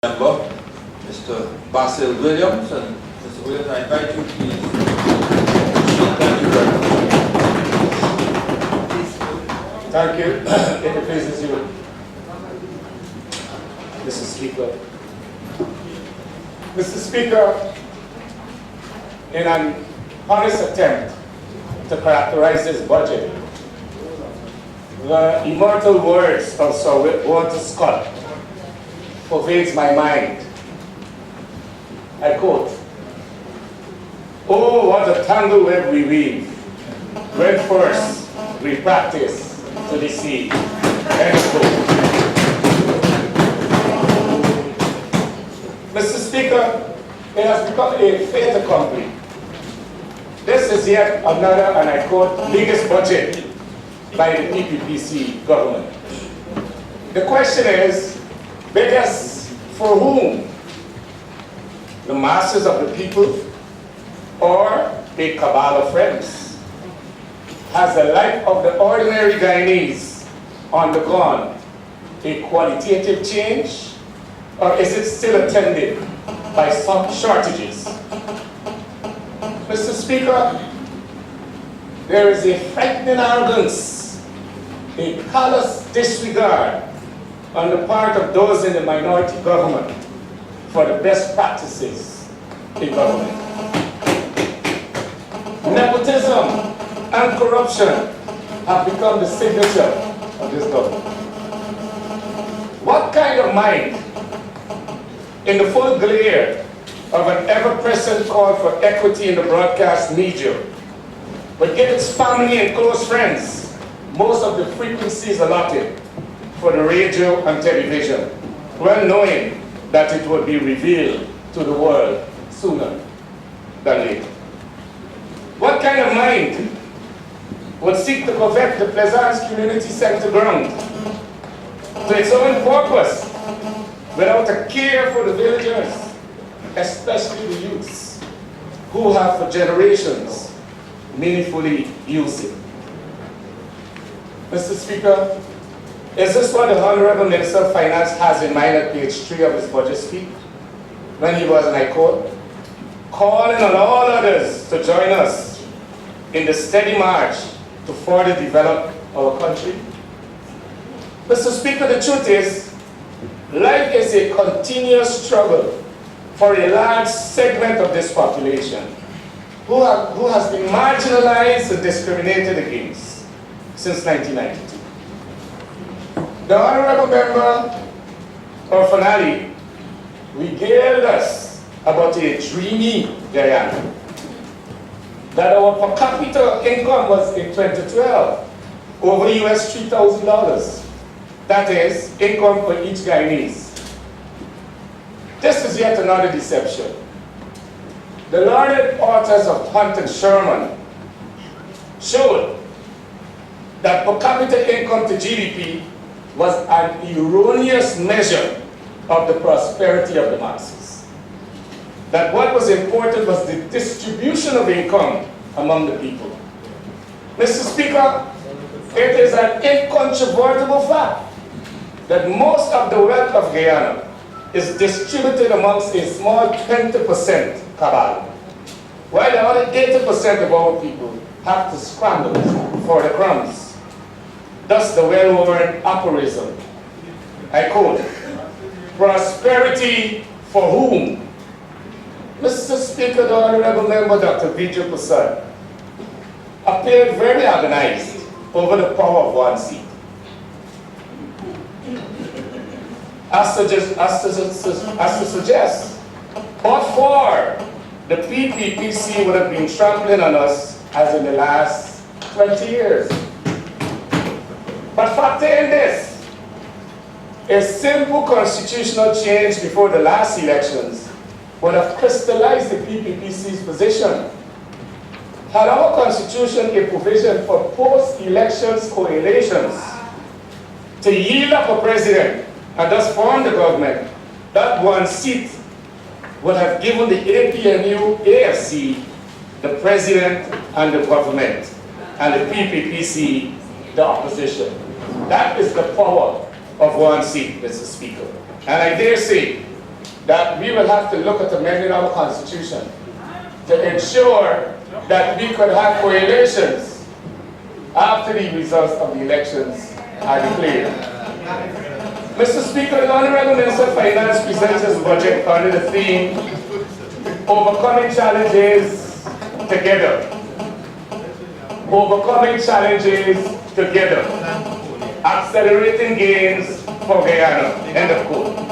Member, Mr. Basil Williams, and Mr. Williams, I invite you please. Thank you very much. Thank you. If it pleases you, Mr. Speaker. Mr. Speaker, in an honest attempt to characterize this budget, the immortal words of Sir Walter Scott pervades my mind. I quote, "Oh, what a tangle web we weave, when first we practice to deceive." End quote. Mr. Speaker, it has become a fait accompli. This is yet another, and I quote, biggest budget by the PPPC government. The question is, biggest for whom? The masses of the people or a cabal of friends? Has the life of the ordinary Guyanese undergone a qualitative change, or is it still attended by some shortages? Mr. Speaker, there is a frightening arrogance, a callous disregard on the part of those in the minority government for the best practices in government. Nepotism and corruption have become the signature of this government. What kind of mind, in the full glare of an ever-present call for equity in the broadcast media, but give its family and close friends most of the frequencies allotted for the radio and television, well knowing that it would be revealed to the world sooner than later? What kind of mind would seek to covet the Pleasance Community Center ground to its own purpose without a care for the villagers, especially the youths, who have for generations meaningfully used it? Mr. Speaker, is this what the Honorable Minister of Finance has in mind at page 3 of his budget speech, when he was, and I quote, calling on all others to join us in the steady march to further develop our country? Mr. Speaker, the truth is, life is a continuous struggle for a large segment of this population who has been marginalized and discriminated against since 1992. The Honorable Member of Finale regaled us about a dreamy Guyana, that our per capita income was in 2012 over US $3,000. That is, income for each Guyanese. This is yet another deception. The learned authors of Hunt and Sherman showed that per capita income to GDP was an erroneous measure of the prosperity of the masses. That what was important was the distribution of income among the people. Mr. Speaker, it is an incontrovertible fact that most of the wealth of Guyana is distributed amongst a small 20% cabal, while the other 80% of our people have to scramble for the crumbs. Thus the well-worn aphorism, I quote, prosperity for whom? Mr. Speaker, the Honorable Member Dr. Vijay Prasad appeared very agonized over the power of one seat. As to suggest, but for the PPPC would have been trampling on us as in the last 20 years. But factor in this, a simple constitutional change before the last elections would have crystallized the PPPC's position. Had our constitution a provision for post-elections coalitions to yield up a president and thus form the government, that one seat would have given the APNU AFC the president and the government, and the PPPC the opposition. That is the power of one seat, Mr. Speaker. And I dare say that we will have to look at amending our constitution to ensure that we could have coalitions after the results of the elections are declared. Mr. Speaker, the Honorable Minister of Finance presents his budget under the theme, Overcoming Challenges Together. Overcoming Challenges Together. Accelerating Gains for Guyana. End of quote.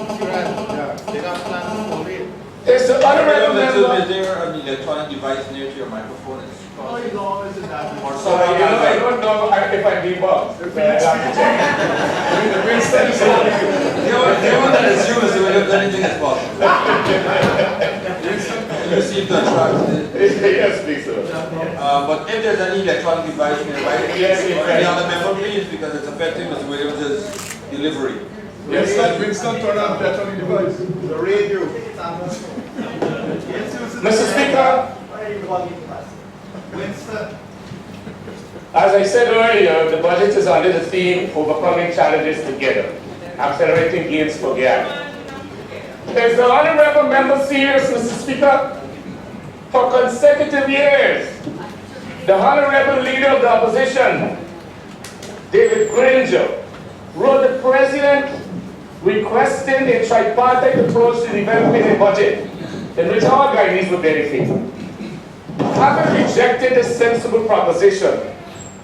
Is the Honorable Member... Is there an electronic device near to your microphone? Oh, he's always in that. I don't know if I debugged. I have to check. The one that assumes that anything is possible. You seem to attract it. Yes, please, sir. But if there's any electronic device nearby, Yes, any other member, please, because it's affecting Mr. Williams' delivery. Yes, Winston, turn on the electronic device. The radio. Mr. Speaker, Winston. as I said earlier, the budget is under the theme, Overcoming Challenges Together, Accelerating Gains for Guyana. Is the Honorable Member serious, Mr. Speaker? For consecutive years, the Honorable Leader of the Opposition, David Granger, wrote the President requesting a tripartite approach to developing a budget in which all Guyanese would benefit. Having rejected this sensible proposition,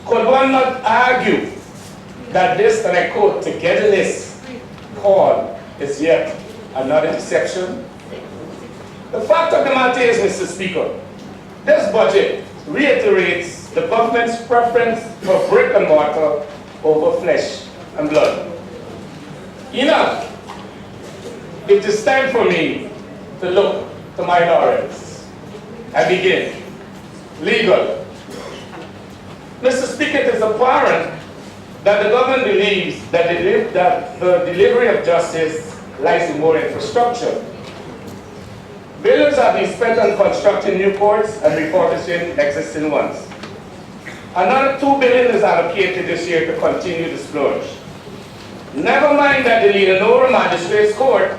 could one not argue that this, and I quote, togetherness call is yet another deception? The fact of the matter is, Mr. Speaker, this budget reiterates the government's preference for brick and mortar over flesh and blood. Enough. It is time for me to look to my laurels. I begin. Legal. Mr. Speaker, it is apparent that the government believes that the delivery of justice lies in more infrastructure. Billions have been spent on constructing new courts and refurbishing existing ones. Another $2 billion is allocated this year to continue the splurge. Never mind that the Leonora Magistrates Court,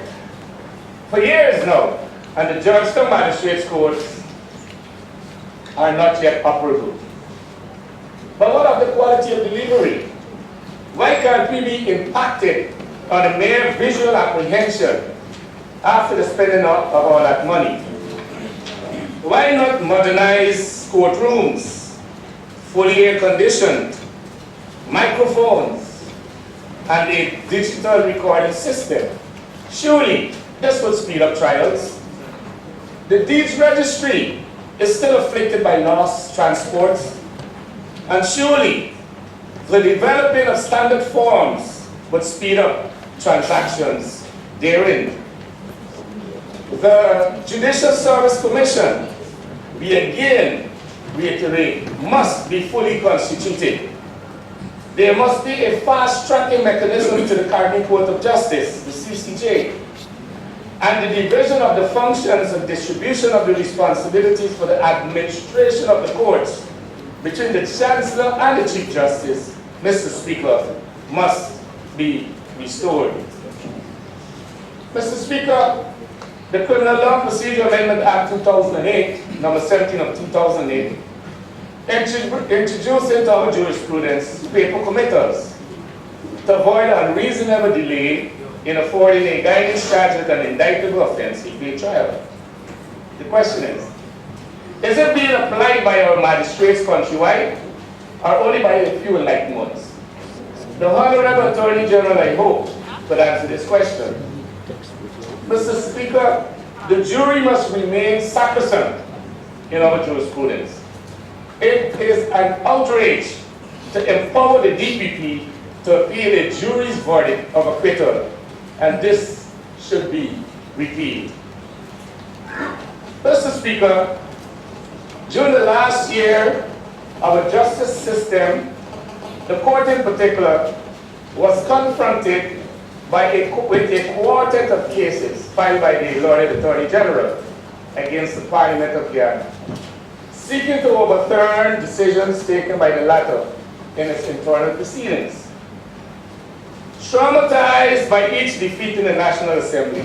for years now, and the Georgetown Magistrates Courts are not yet operable. But what of the quality of delivery? Why can't we be impacted on a mere visual apprehension after the spending of all that money? Why not modernize courtrooms, fully air-conditioned, microphones, and a digital recording system? Surely, this would speed up trials. The deeds registry is still afflicted by lost transports, and surely the developing of standard forms would speed up transactions therein. The Judicial Service Commission, we again reiterate, must be fully constituted. There must be a fast-tracking mechanism to the Caribbean Court of Justice, the CCJ, and the division of the functions and distribution of the responsibilities for the administration of the courts between the Chancellor and the Chief Justice, Mr. Speaker, must be restored. Mr. Speaker, the Criminal Law Procedure Amendment Act 2008, number 17 of 2008, introduced into our jurisprudence paper committers to avoid unreasonable delay in affording a guidance charge with an indictable offense if a trial. The question is it being applied by our magistrates countrywide or only by a few enlightened ones? The Honorable Attorney General, I hope, could answer this question. Mr. Speaker, the jury must remain sacrosanct in our jurisprudence. It is an outrage to empower the DPP to appeal a jury's verdict of acquittal, and this should be repealed. Mr. Speaker, during the last year, our justice system, the court in particular, was confronted with a quartet of cases filed by the Lord Attorney General against the Parliament of Guyana, seeking to overturn decisions taken by the latter in its internal proceedings. Traumatized by each defeat in the National Assembly,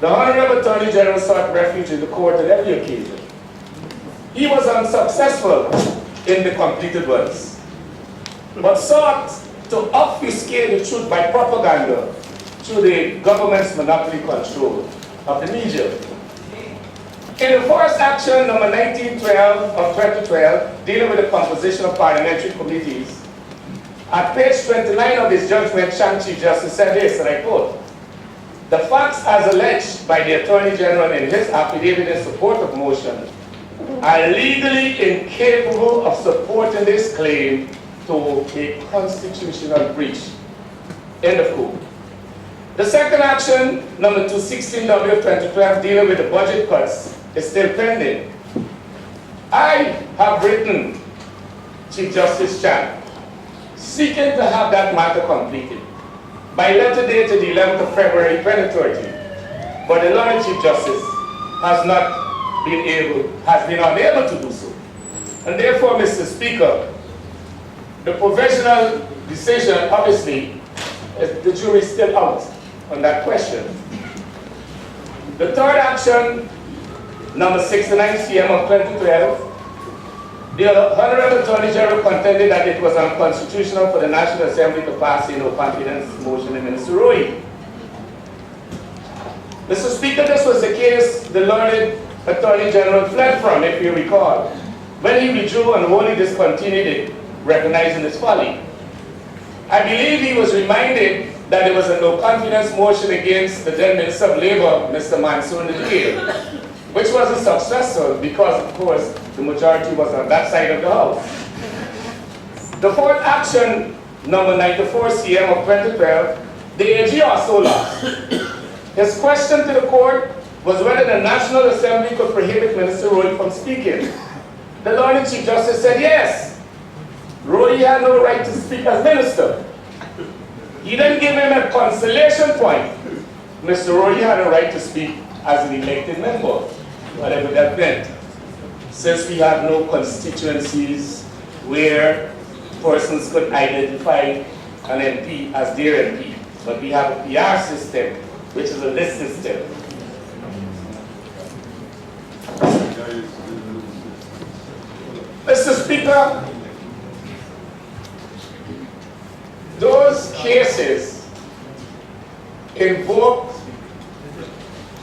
The Honorable Attorney General sought refuge in the court on every occasion. He was unsuccessful in the completed ones, but sought to obfuscate the truth by propaganda through the government's monopoly control of the media. In the first action, number 1912 of 2012, dealing with the composition of parliamentary committees, at page 29 of his judgment, Chief Justice said this, and I quote, "The facts as alleged by the Attorney General in his affidavit in support of motion are legally incapable of supporting this claim to a constitutional breach." End of quote. The second action, number 216W of 2012, dealing with the budget cuts, is still pending. I have written Chief Justice Chan, seeking to have that matter completed by letter dated the 11th of February 2013, but the Lord Chief Justice has been unable to do so. And therefore, Mr. Speaker, the provisional decision, obviously, the jury is still out on that question. The third action, number 69 CM of 2012, the Honorable Attorney General contended that it was unconstitutional for the National Assembly to pass a no confidence motion in Minister Roy. Mr. Speaker, this was the case the learned Attorney General fled from, if you recall, when he withdrew and wholly discontinued it, recognizing its folly. I believe he was reminded that there was a no confidence motion against the then Minister of Labor, Mr. Mansour Nadil, which wasn't successful because, of course, the majority was on that side of the House. The fourth action, number 94 CM of 2012, the AG also lost. His question to the court was whether the National Assembly could prohibit Minister Roy from speaking. The Lord Chief Justice said yes. Roy had no right to speak as minister. He then gave him a consolation point. Mr. Roy had a right to speak as an elected member, whatever that meant. Since we have no constituencies where persons could identify an MP as their MP, but we have a PR system, which is a list system. Mr. Speaker, those cases invoke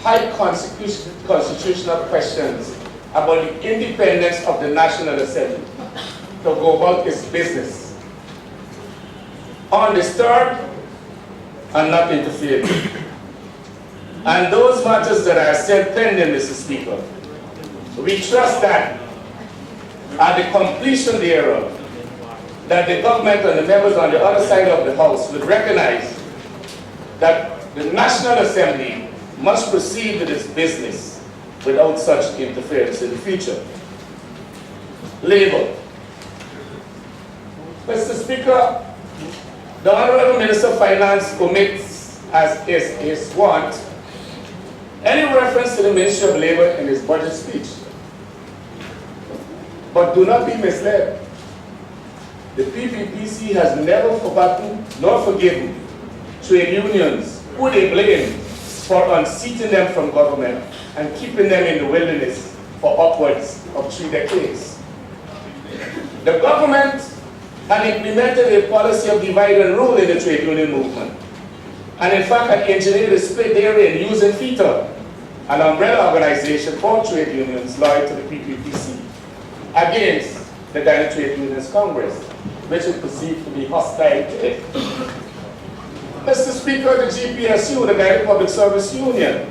high constitutional questions about the independence of the National Assembly to go about its business, undisturbed and not interfered with. And those matters that are still pending, Mr. Speaker, we trust that at the completion thereof, that the government and the members on the other side of the House would recognize that the National Assembly must proceed with its business without such interference in the future. Labor. Mr. Speaker, the Honorable Minister of Finance omits, as is his wont, any reference to the Ministry of Labor in his budget speech. But do not be misled. The PPPC has never forgotten nor forgiven trade unions who they blame for unseating them from government and keeping them in the wilderness for upwards of 3 decades. The government had implemented a policy of divide and rule in the trade union movement, and in fact had engineered a split area in using FITA, an umbrella organization for trade unions loyal to the PPPC, against the Ghana Trade Unions Congress, which is perceived to be hostile to it. Mr. Speaker, the GPSU, the Ghana Public Service Union,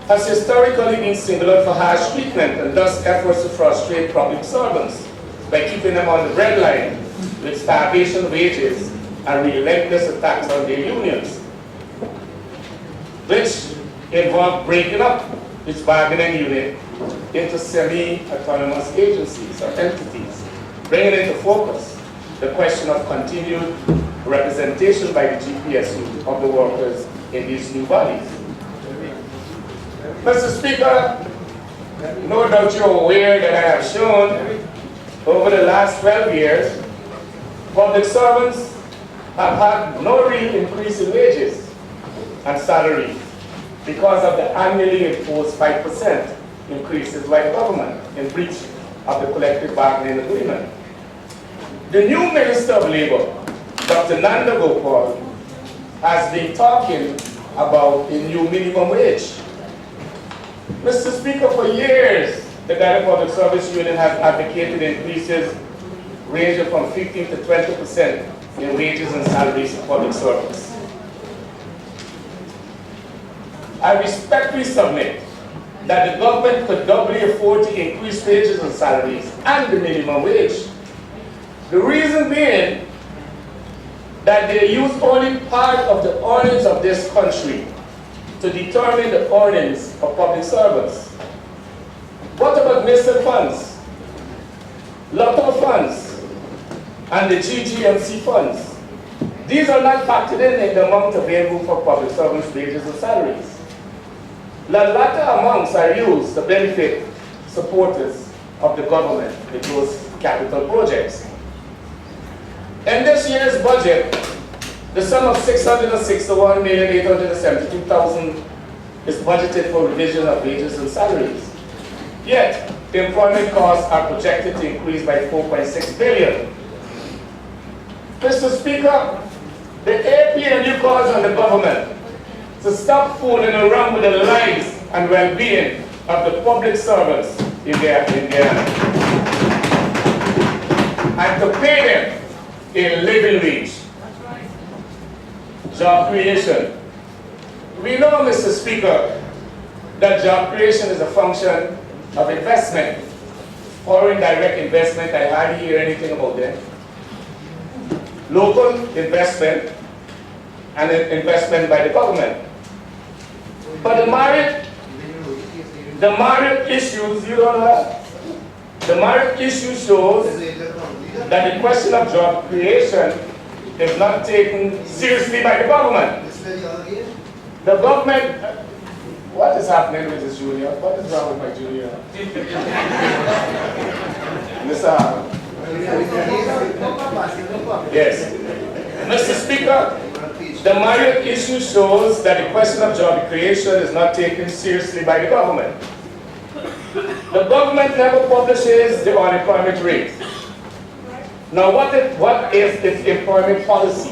has historically been singled out for harsh treatment and thus efforts to frustrate public servants by keeping them on the breadline with starvation wages and relentless attacks on their unions, which involve breaking up its bargaining unit into semi-autonomous agencies or entities, bringing into focus the question of continued representation by the GPSU of the workers in these new bodies. Mr. Speaker, no doubt you're aware that I have shown over the last 12 years, public servants have had no real increase in wages and salaries. because of the annually imposed 5% increases by the government in breach of the collective bargaining agreement. The new Minister of Labor, Dr. Nanda Gopal, has been talking about a new minimum wage. Mr. Speaker, for years, the Ghana Public Service Union has advocated increases ranging from 15 to 20% in wages and salaries of public servants. I respectfully submit that the government could doubly afford to increase wages and salaries and the minimum wage. The reason being that they use only part of the earnings of this country to determine the earnings of public servants. What about NISA funds, lotto funds, and the GGMC funds? These are not factored in the amount available for public servants' wages and salaries. The latter amounts are used to benefit supporters of the government with those capital projects. In this year's budget, the sum of $661,872,000 is budgeted for revision of wages and salaries. Yet, the employment costs are projected to increase by $4.6 billion. Mr. Speaker, the APNU calls on the government to stop fooling around with the lives and well-being of the public servants in Ghana and to pay them a living wage. Job creation. We know, Mr. Speaker, that job creation is a function of investment. Foreign direct investment, I hardly hear anything about that. Local investment and investment by the government. But the marriage issues, you don't know, the marriage issue shows that the question of job creation is not taken seriously by the government. The government, what is happening with this junior? What is wrong with my junior? Mr. Harper. Yes. Mr. Speaker, the marriage issue shows that the question of job creation is not taken seriously by the government. The government never publishes the unemployment rate. Now, what is its employment policy?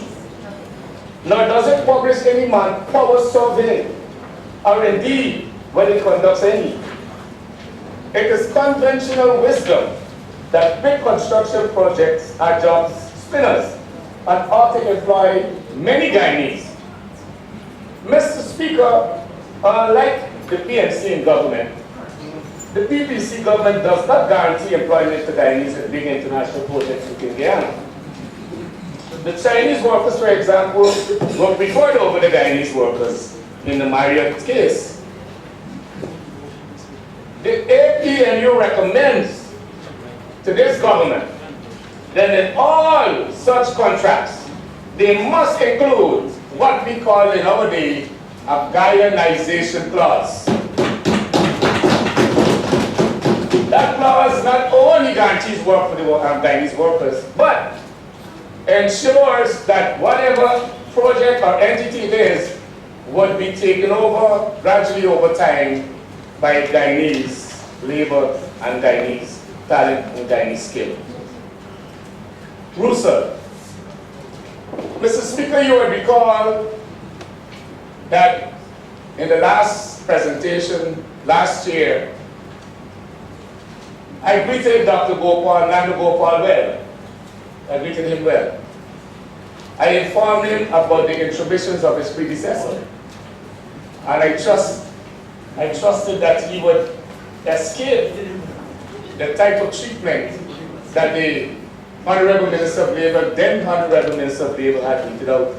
Nor does it publish any manpower survey, or indeed when it conducts any. It is conventional wisdom that big construction projects are job spinners and ought to employ many Guyanese. Mr. Speaker, unlike the PNC in government, the PPC government does not guarantee employment to Guyanese at big international projects within Guyana. The Chinese workers, for example, were preferred over the Guyanese workers in the Marriott case. The APNU recommends to this government that in all such contracts, they must include what we call in our day a Guyanization clause. That clause not only guarantees work for the Guyanese workers, but ensures that whatever project or entity it is would be taken over gradually over time by Guyanese labor and Guyanese talent and Guyanese skill. Russell. Mr. Speaker, you would recall that in the last presentation last year, I greeted Dr. Gopal, Nanda Gopal well. I greeted him well. I informed him about the intromissions of his predecessor. And I trusted that he would escape the type of treatment that the Honorable Minister of Labor, then Honorable Minister of Labor, had meted out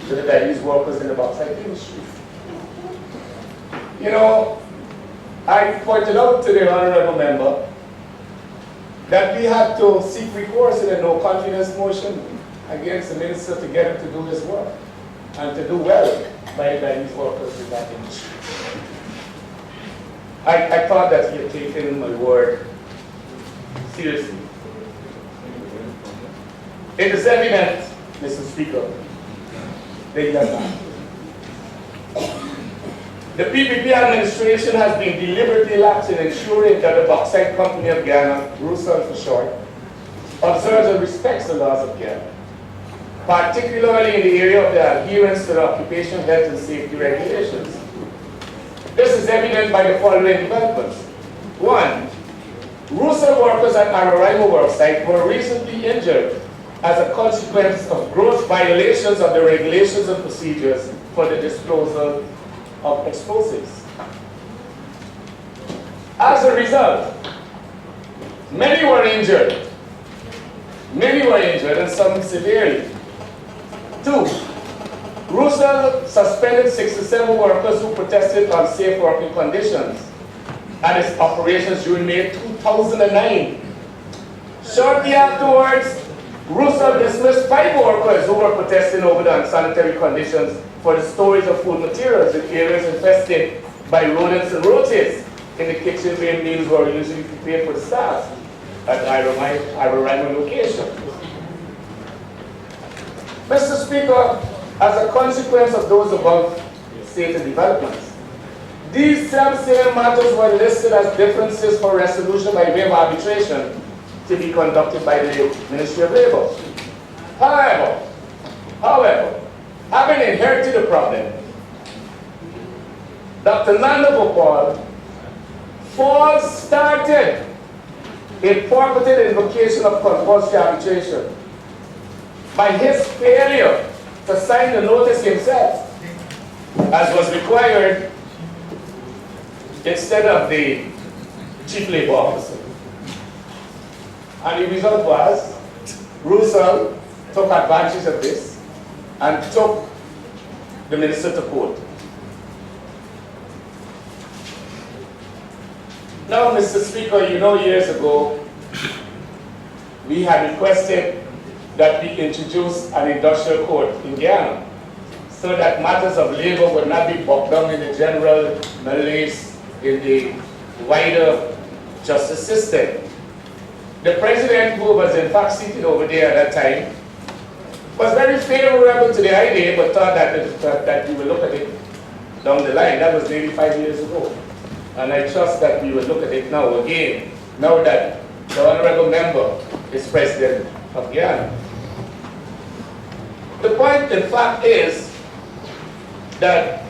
to the Guyanese workers in the bauxite industry. You know, I pointed out to the Honorable Member that we had to seek recourse in a no confidence motion against the Minister to get him to do his work and to do well by the Guyanese workers in that industry. I thought that he had taken my word seriously. It is evident, Mr. Speaker, that he has not. The PPP administration has been deliberately lax in ensuring that the Bauxite Company of Ghana, RUSAL for short, observes and respects the laws of Ghana, particularly in the area of the adherence to the occupational health and safety regulations. This is evident by the following developments. One, RUSAL workers at Araimo work site were recently injured as a consequence of gross violations of the regulations and procedures for the disposal of explosives. As a result, many were injured. Many were injured and some severely. Two, RUSAL suspended 67 workers who protested unsafe working conditions at its operations during May 2009. Shortly afterwards, RUSAL dismissed 5 workers who were protesting over the unsanitary conditions for the storage of food materials in areas infested by rodents and roaches in the kitchen where meals were usually prepared for the staff at Araimo location. Mr. Speaker, as a consequence of those above stated developments, these same matters were listed as differences for resolution by way of arbitration to be conducted by the Ministry of Labor. However, having inherited the problem, Dr. Nanda Gopal false started a purported invocation of compulsory arbitration by his failure to sign the notice himself, as was required, instead of the chief labor officer. And the result was, RUSAL took advantage of this and took the minister to court. Now, Mr. Speaker, you know years ago, we had requested that we introduce an industrial court in Ghana so that matters of labor would not be bogged down in the general malaise in the wider justice system. The president, who was in fact seated over there at that time, was very favorable to the idea, but thought that we would look at it down the line. That was maybe 5 years ago. And I trust that we will look at it now again, now that the honorable member is president of Ghana. The point, in fact, is that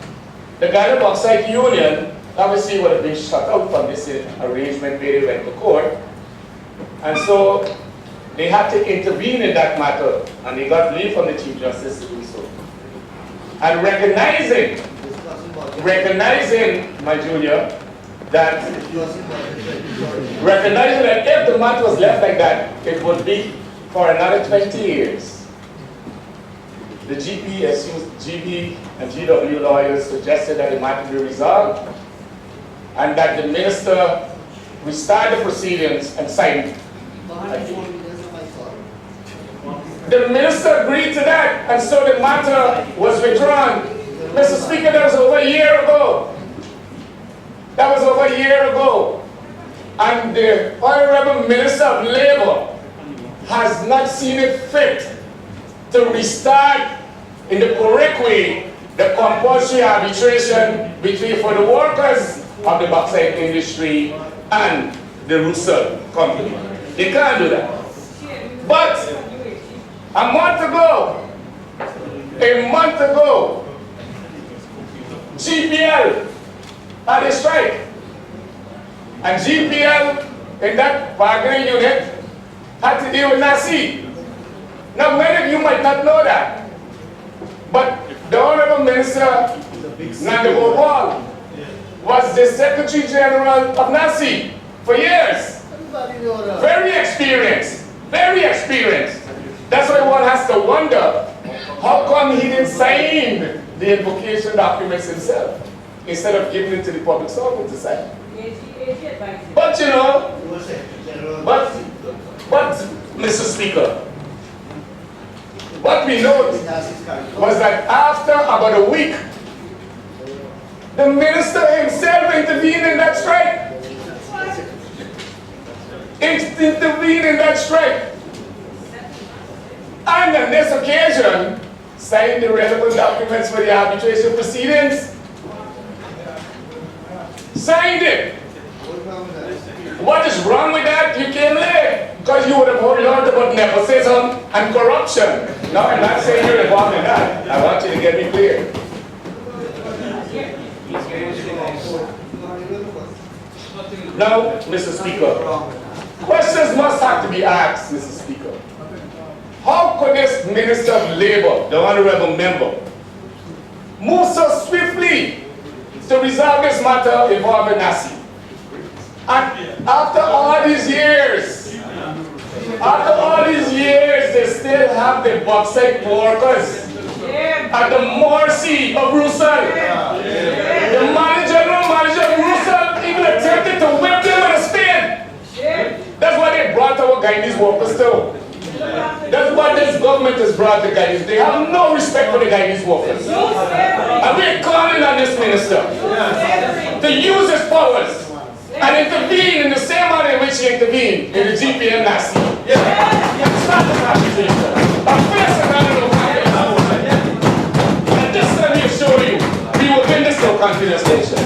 the Ghana Bauxite Union obviously would have been shut out from this arrangement where they went to court. And so they had to intervene in that matter, and they got leave from the Chief Justice to do so. And recognizing, my junior, that if the matter was left like that, it would be for another 20 years. The GB and GW lawyers suggested that the matter be resolved and that the minister restart the proceedings and sign. The minister agreed to that, and so the matter was withdrawn. Mr. Speaker, that was over a year ago. That was over a year ago. And the Honorable Minister of Labor has not seen it fit to restart in the correct way the compulsory arbitration for the workers of the bauxite industry and the RUSAL company. They can't do that. But a month ago, GPL had a strike. And GPL in that bargaining unit had to deal with NASI. Now, many of you might not know that, but the Honorable Minister Nanda Gopal was the Secretary General of NASI for years. Very experienced, very experienced. That's why one has to wonder, how come he didn't sign the invocation documents himself instead of giving it to the public servant to sign? But you know, but Mr. Speaker, what we noticed was that after about a week, the minister himself intervened in that strike. Intervened in that strike. And on this occasion, signed the relevant documents for the arbitration proceedings. signed it. What is wrong with that? You came late because you would have learned about nepotism and corruption. No, I'm not saying you're involved in that. I want you to get me clear. Now, Mr. Speaker, questions must have to be asked, Mr. Speaker. How could this Minister of Labor, the honorable member, move so swiftly to resolve this matter involving Nasi? And after all these years, they still have the bauxite workers at the mercy of Russell. The general manager of Russell even attempted to whip them with a spade. That's why they brought our Guyanese workers too. That's what this government has brought the Guyanese. They have no respect for the Guyanese workers. And we're calling on this minister to use his powers and intervene in the same manner in which he intervened in the GPM last year. Stop this arbitration. I'm facing another confidence. And this time we assure you, we will win this no confidence nation.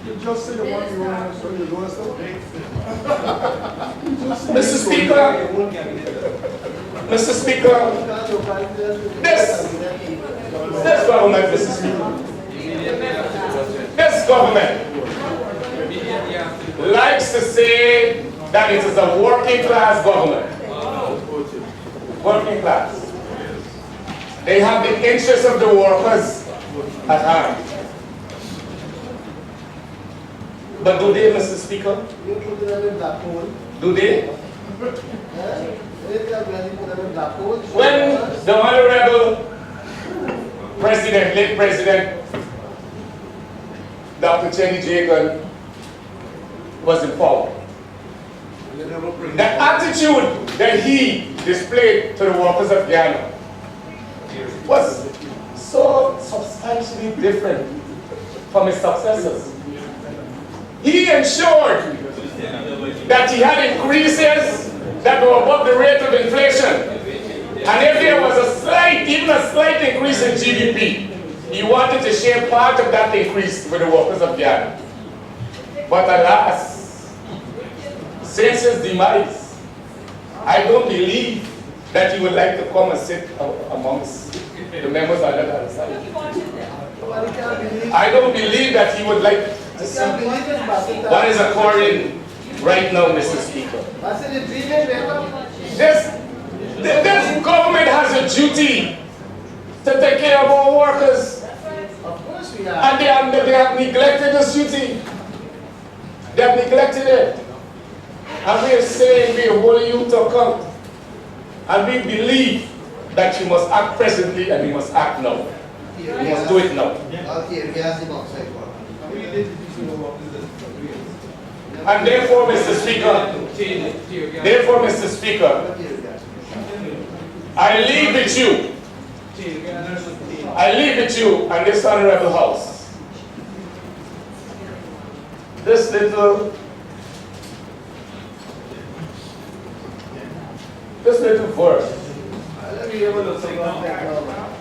You just say you want to run, so you don't stop. Mr. Speaker, this government, Mr. Speaker, this government likes to say that it is a working class government. Working class. They have the interests of the workers at heart. But do they, Mr. Speaker? Do they? When the Honorable President, late President Dr. Cheney Jagan was in power, the attitude that he displayed to the workers of Ghana was so substantially different from his successors. He ensured that he had increases that were above the rate of inflation. And if there was a slight, even a slight increase in GDP, he wanted to share part of that increase with the workers of Ghana. But alas, since his demise, I don't believe that he would like to come and sit amongst the members of that other side. I don't believe that he would like to see what is occurring right now, Mr. Speaker. This government has a duty to take care of our workers. And they have neglected this duty. They have neglected it. And we are saying we are holding you to account. And we believe that you must act presently and you must act now. You must do it now. And therefore, Mr. Speaker, I leave with you. I leave with you and this honorable house this little verse.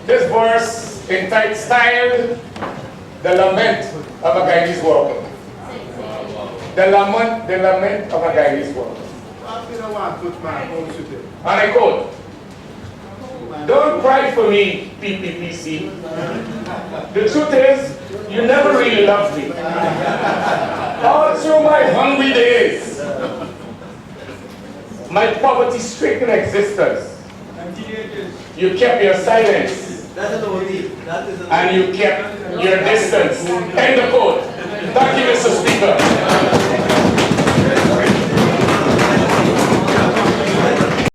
This verse entitled The Lament of a Guyanese Worker. The lament of a Guyanese worker. And I quote, "Don't cry for me, PPPC. The truth is, you never really loved me. All through my hungry days, my poverty-stricken existence, you kept your silence, and you kept your distance." End of quote. Thank you, Mr.